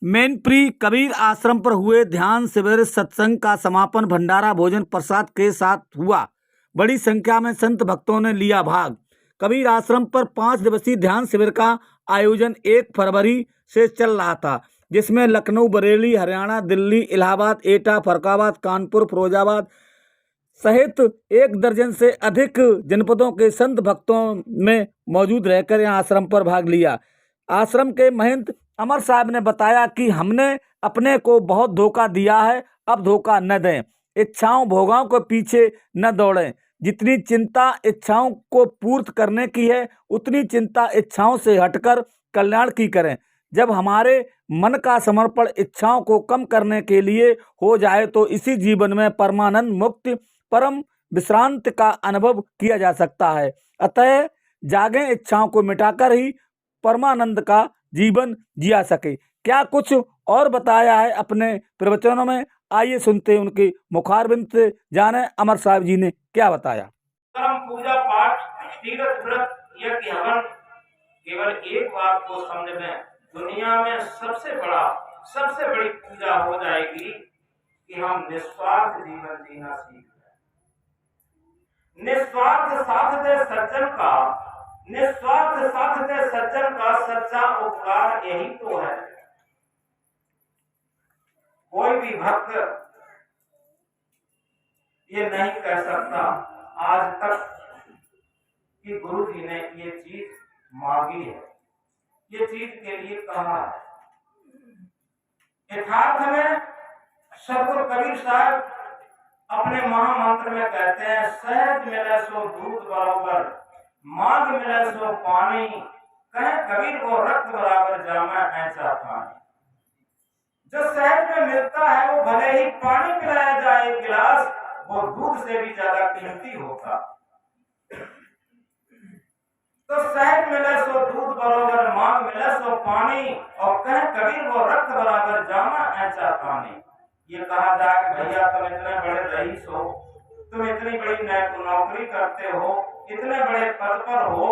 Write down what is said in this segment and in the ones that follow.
मैनपुरी कबीर आश्रम पर हुए ध्यान शिविर सत्संग का समापन भंडारा भोजन प्रसाद के साथ हुआ। बड़ी संख्या में संत भक्तों ने लिया भाग। कबीर आश्रम पर 5 दिवसीय ध्यान शिविर का आयोजन 1 फरवरी से चल रहा था, जिसमें लखनऊ, बरेली, हरियाणा, दिल्ली, इलाहाबाद, एटा, फर्रुखाबाद, कानपुर, फिरोजाबाद सहित 1 दर्जन से अधिक जनपदों के संत भक्तों में मौजूद रहकर यहां आश्रम पर भाग लिया। आश्रम के महंत अमर साहब ने बताया कि हमने अपने को बहुत धोखा दिया है, अब धोखा न दें। इच्छाओं भोगों के पीछे न दौड़ें। जितनी चिंता इच्छाओं को पूर्ण करने की है, उतनी चिंता इच्छाओं से हटकर कल्याण की करें। जब हमारे मन का समर्पण इच्छाओं को कम करने के लिए हो जाए तो इसी जीवन में परमानंद, मुक्ति, परम विश्रांति का अनुभव किया जा सकता है। अतः जागें, इच्छाओं को मिटाकर ही परमानंद का जीवन जिया सके। क्या कुछ और बताया है अपने प्रवचनों में, आइए सुनते हैं उनके मुखारबिंद से, जाने अमर साहब जी ने क्या बताया। कर्म, पूजा पाठ, तीर्थ व्रत, यज्ञ हवन, केवल एक बात को समझ में दुनिया में सबसे बड़ी पूजा हो जाएगी कि हम निस्वार्थ जीवन जीना सीख लें। निस्वार्थ साथ दे सज्जन का सच्चा उपकार यही तो है। कोई भी भक्त ये नहीं कह सकता आज तक कि गुरु जी ने ये चीज मांगी है, ये चीज के लिए कहा है। यथार्थ में सदगुरु कबीर साहब अपने महामंत्र में कहते हैं, सहज मिले सो दूध बराबर, मांग मिले सो पानी, कहे कबीर को रक्त बराबर जामा ऐसा पानी। जो सहज में मिलता है वो भले ही पानी पिलाया जाए एक गिलास, वो दूध से भी ज्यादा कीमती होता। तो सहज मिले सो दूध बराबर, मांग मिले सो पानी, और कहे कबीर वो रक्त बराबर जामा ऐसा पानी। ये कहा जाए कि भैया तुम इतने बड़े रईस हो, तुम इतनी बड़ी नौकरी करते हो, इतने बड़े पद पर हो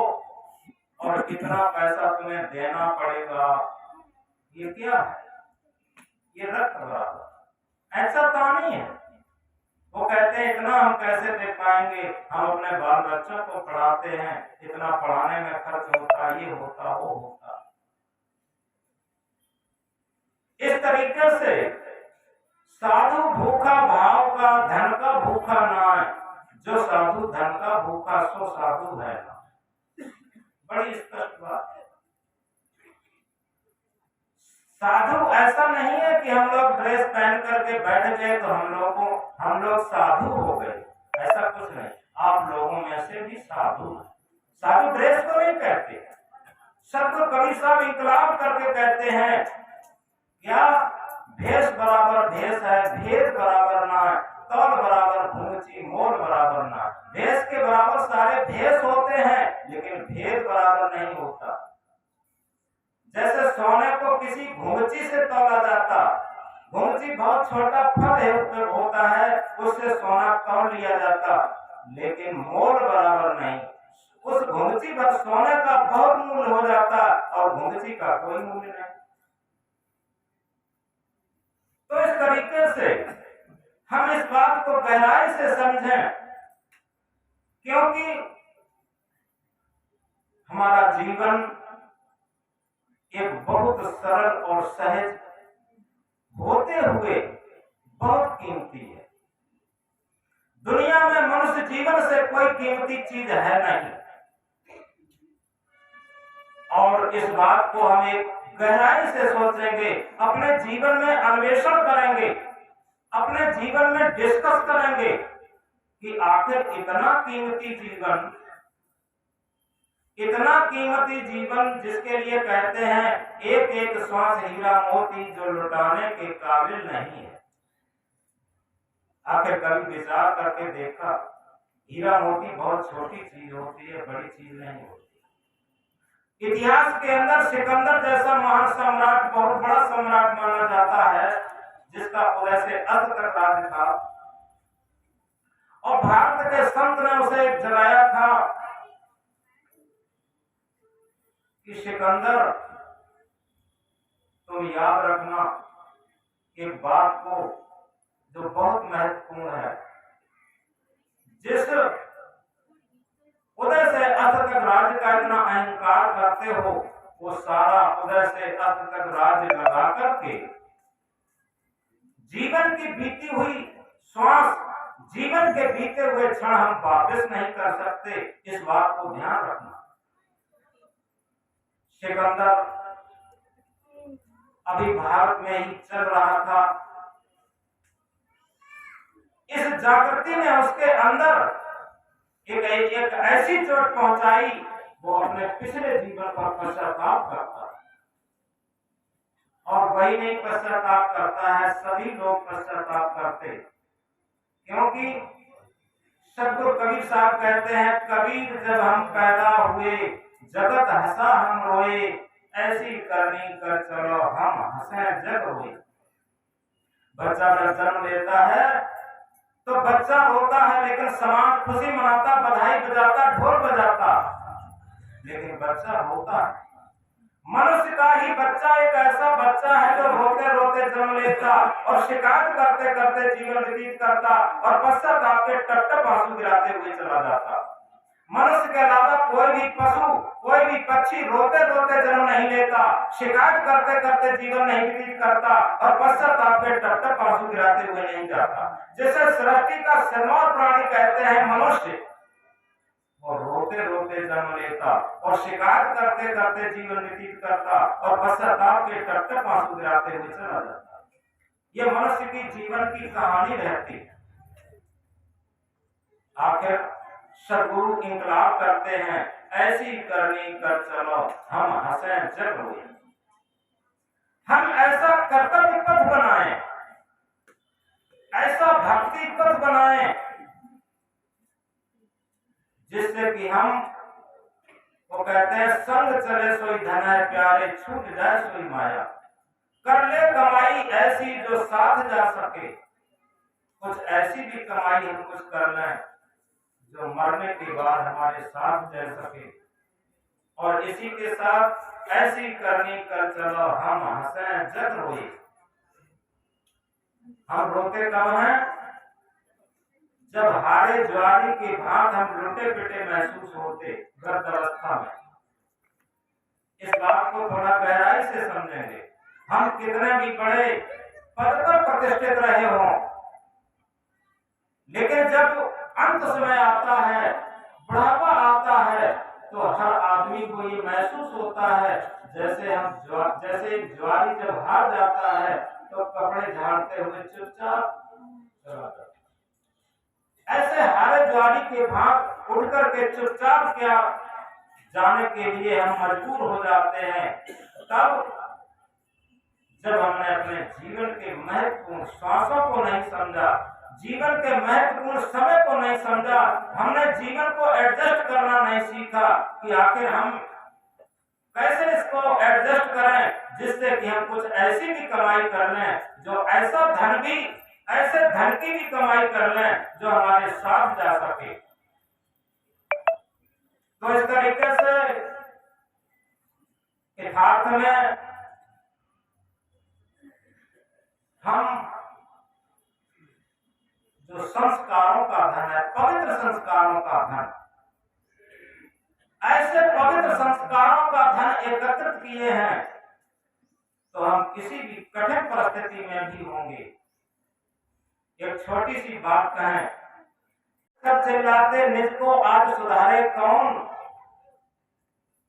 और इतना पैसा तुम्हें देना पड़ेगा, ये क्या है? ये रक्त बराबर ऐसा पानी है। वो कहते हैं इतना हम कैसे दे पाएंगे, हम अपने बाल बच्चों को पढ़ाते हैं, इतना पढ़ाने में खर्च होता, ये होता, वो होता। इस तरीके से साधु भूखा भाव का, धन का भूखा ना है। जो साधु धन का भूखा सो साधु है ना। बड़ी स्पष्ट बात है। साधु ऐसा नहीं है कि हम लोग ड्रेस पहन करके बैठ गए तो हम लोग साधु हो गए, ऐसा कुछ नहीं। आप लोगों में से भी साधु हैं। साधु ड्रेस को नहीं कहते। सदगुरु कबीर साहब इंकलाब करके कहते हैं, क्या भेष बराबर भेष है, भेद बराबर ना, तौल बराबर भूंगची, मोल बराबर ना। भेष के बराबर सारे भेष होते हैं, लेकिन भेद बराबर नहीं होता। जैसे सोने को किसी घुंघची से तौला जाता, घुंघची बहुत छोटा फल होता है, उससे सोना तौल लिया जाता, लेकिन मोल बराबर नहीं। उस घुंघची पर सोने का बहुत मूल्य हो जाता और घुंघची का कोई मूल्य नहीं। तो इस तरीके से हम इस बात को गहराई से समझें, क्योंकि हमारा जीवन एक बहुत सरल और सहज होते हुए बहुत कीमती है। दुनिया में मनुष्य जीवन से कोई कीमती चीज है नहीं, और इस बात को हम एक गहराई से सोचेंगे, अपने जीवन में अन्वेषण करेंगे, अपने जीवन में डिस्कस करेंगे कि आखिर इतना कीमती जीवन जिसके लिए कहते हैं एक एक श्वास हीरा मोती, जो लुटाने के काबिल नहीं है। आखिर कभी विचार करके देखा, हीरा मोती बहुत छोटी चीज होती है, बड़ी चीज नहीं होती। इतिहास के अंदर सिकंदर जैसा महान सम्राट बहुत बड़ा सम्राट माना जाता है, जिसका उदय से अंत तक राज्य था, और भारत के संत ने उसे जगाया था कि सिकंदर तुम याद रखना एक बात को जो बहुत महत्वपूर्ण है। जिस उदय से अंत तक राज्य का इतना अहंकार करते हो, वो सारा उदय से अंत तक राज्य लगा करके जीवन की बीती हुई श्वास, जीवन के बीते हुए क्षण हम वापस नहीं कर सकते। इस बात को ध्यान रखना। सिकंदर अभी भारत में ही चल रहा था। इस जागृति ने उसके अंदर एक ऐसी चोट पहुंचाई, वो अपने पिछले जीवन पर पश्चाताप करता है। और वही नहीं पश्चाताप करता है, सभी लोग पश्चाताप करते, क्योंकि सदगुरु कबीर साहब कहते हैं, कबीर जब हम पैदा हुए जगत हंसा हम रोए, ऐसी करनी कर चलो हम हंसे जग रोए। बच्चा जब जन्म लेता है तो बच्चा रोता है, लेकिन समाज खुशी मनाता, बधाई बजाता, ढोल बजाता, लेकिन बच्चा रोता है। मनुष्य का ही बच्चा एक ऐसा बच्चा है जो रोते रोते जन्म लेता और शिकायत करते करते जीवन व्यतीत करता और पश्चाताप के टप-टप आंसू गिराते हुए चला जाता। मनुष्य के अलावा कोई भी पशु, कोई भी पक्षी रोते रोते जन्म नहीं लेता, शिकायत करते करते जीवन नहीं व्यतीत करता और पश्चाताप के टप-टप आंसू गिराते हुए नहीं जाता। जैसे सृष्टि का सिरमौर प्राणी कहते हैं मनुष्य, वो रोते रोते जन्म लेता और शिकायत करते करते जीवन व्यतीत करता और पश्चाताप के टप-टप आंसू गिराते हुए चला जाता। ये मनुष्य की जीवन की कहानी रहती है। आखिर सदगुरु इंकलाब करते हैं, ऐसी करनी कर चलो हम हंसे जग रोए। हम ऐसा कर्तव्य पथ बनाएं, ऐसा भक्ति पथ बनाएं, जिससे कि हम, वो कहते हैं, संग चले सोई धन है प्यारे, छूट जाए सोई माया। कर ले कमाई ऐसी जो साथ जा सके, कुछ ऐसी भी कमाई हम कुछ कर लें जो मरने के बाद हमारे साथ जा सके। और इसी के साथ ऐसी करनी कर चलो हम हंसे जग रोए। हम रोते कब हैं? जब हारे ज्वारी की भांत हम लुटे पिटे महसूस होते गर्द अवस्था में। इस बात को थोड़ा गहराई से समझेंगे। हम कितने भी बड़े पद पर प्रतिष्ठित रहे हों, लेकिन जब अंत समय आता है, बुढ़ापा आता है, तो हर आदमी को ये महसूस होता है जैसे एक ज्वारी जब हार जाता है तो कपड़े झाड़ते हुए चुपचाप चला जाता है। ऐसे हारे ज्वारी के भाग उठ करके चुपचाप क्या जाने के लिए हम मजबूर हो जाते हैं, तब जब हमने अपने जीवन के महत्वपूर्ण श्वासों को नहीं समझा, जीवन के महत्वपूर्ण समय को नहीं समझा, हमने जीवन को एडजस्ट करना नहीं सीखा कि आखिर हम कैसे इसको एडजस्ट करें जिससे कि हम कुछ ऐसी भी कमाई कर लें, जो ऐसा धन भी, ऐसे धन की भी कमाई कर लें जो हमारे साथ जा सके। तो इस तरीके से यथार्थ में हम जो संस्कारों का धन है, पवित्र संस्कारों का धन, ऐसे पवित्र संस्कारों का धन एकत्रित किए हैं तो हम किसी भी कठिन परिस्थिति में भी होंगे। एक छोटी सी बात कहें, सब चिल्लाते निज को आज सुधारे कौन,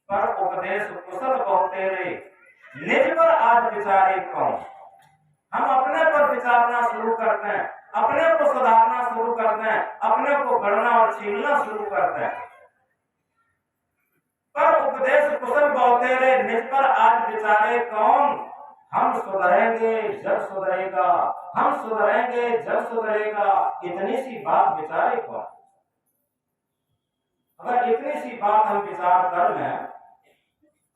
पर उपदेश कुशल बहुतेरे निज पर आज विचारे कौन। हम अपने पर विचारना शुरू करते हैं, अपने को सुधारना शुरू करते हैं, अपने को गढ़ना और छीलना शुरू करते हैं, पर उपदेश कुशल बहुतेरे निज पर आज विचारे कौन। हम सुधरेंगे जब सुधरेगा, हम सुधरेंगे जब सुधरेगा, इतनी सी बात विचारे कौन। अगर इतनी सी बात हम विचार कर लें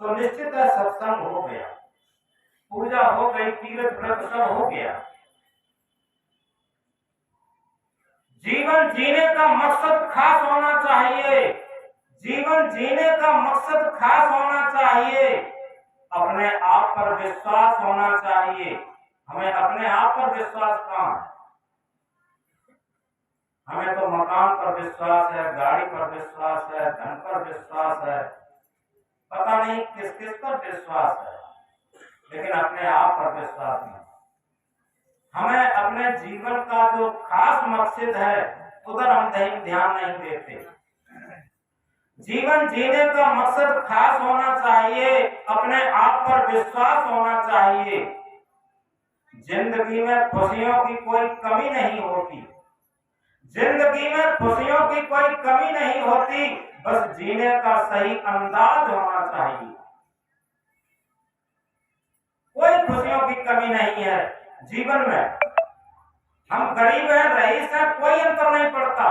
तो निश्चित है सत्संग हो गया, पूजा हो गई, तीर्थ व्रत सब हो गया। जीवन जीने का मकसद खास होना चाहिए, जीवन जीने का मकसद खास होना चाहिए। अपने आप पर विश्वास होना चाहिए। हमें अपने आप पर विश्वास कहाँ है? हमें तो मकान पर विश्वास है, गाड़ी पर विश्वास है, धन पर विश्वास है, पता नहीं किस किस पर विश्वास है, लेकिन अपने आप पर विश्वास नहीं। हमें अपने जीवन का जो खास मकसद है उधर हम ध्यान नहीं देते। जीवन जीने का मकसद खास होना चाहिए, अपने आप पर विश्वास होना चाहिए। जिंदगी में खुशियों की कोई कमी नहीं होती, जिंदगी में खुशियों की कोई कमी नहीं होती, बस जीने का सही अंदाज होना चाहिए। कोई खुशियों की कमी नहीं है जीवन में। हम गरीब हैं, रईस हैं, कोई अंतर नहीं पड़ता।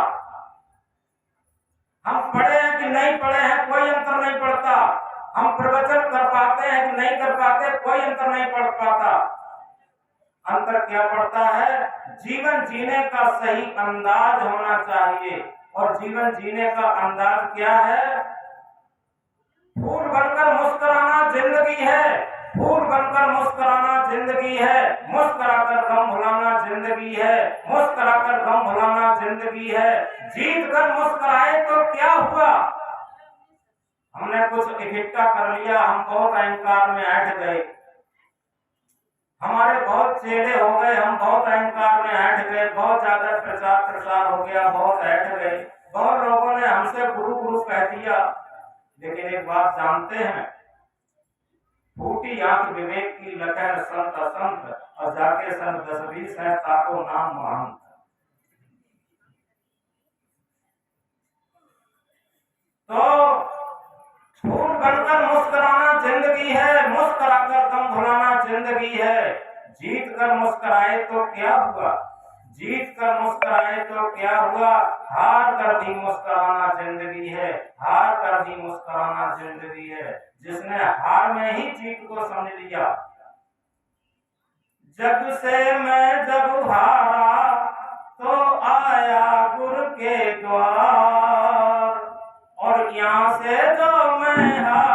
हम पढ़े हैं कि नहीं पढ़े हैं, कोई अंतर नहीं पड़ता। हम प्रवचन कर पाते हैं कि नहीं कर पाते, कोई अंतर नहीं पड़ पाता। अंतर क्या पड़ता है? जीवन जीने का सही अंदाज होना चाहिए। और जीवन जीने का अंदाज क्या है? फूल बनकर मुस्कुराना जिंदगी है, फूल बनकर मुस्कुराना जिंदगी है, मुस्कुराकर गम भुलाना जिंदगी है, मुस्कुराकर गम भुलाना जिंदगी है। जीत कर मुस्कुराए तो क्या हुआ? हमने कुछ इकट्ठा कर लिया, हम बहुत अहंकार में ऐठ गए, हमारे बहुत चेहरे हो गए, हम बहुत अहंकार में ऐठ गए, बहुत ज्यादा प्रचार प्रसार हो गया, बहुत ऐठ गए, बहुत लोगों ने हमसे गुरु गुरु कह दिया। लेकिन एक बात जानते हैं, फूटी आंख विवेक की लखन संत असंत, और जाके सन 10-20 है ताको नाम महंत। तो फूल बनकर मुस्कुराना जिंदगी है, मुस्कुराकर गम भुलाना जिंदगी है। जीत कर मुस्कुराए तो क्या हुआ? जीत कर मुस्कुराए तो क्या हुआ? हार कर भी मुस्कुराना जिंदगी है, हार कर भी मुस्कुराना जिंदगी है। जिसने हार में ही जीत को समझ लिया। जग से मैं जब हारा तो आया गुरु के द्वार, और यहाँ से जो मैं हारा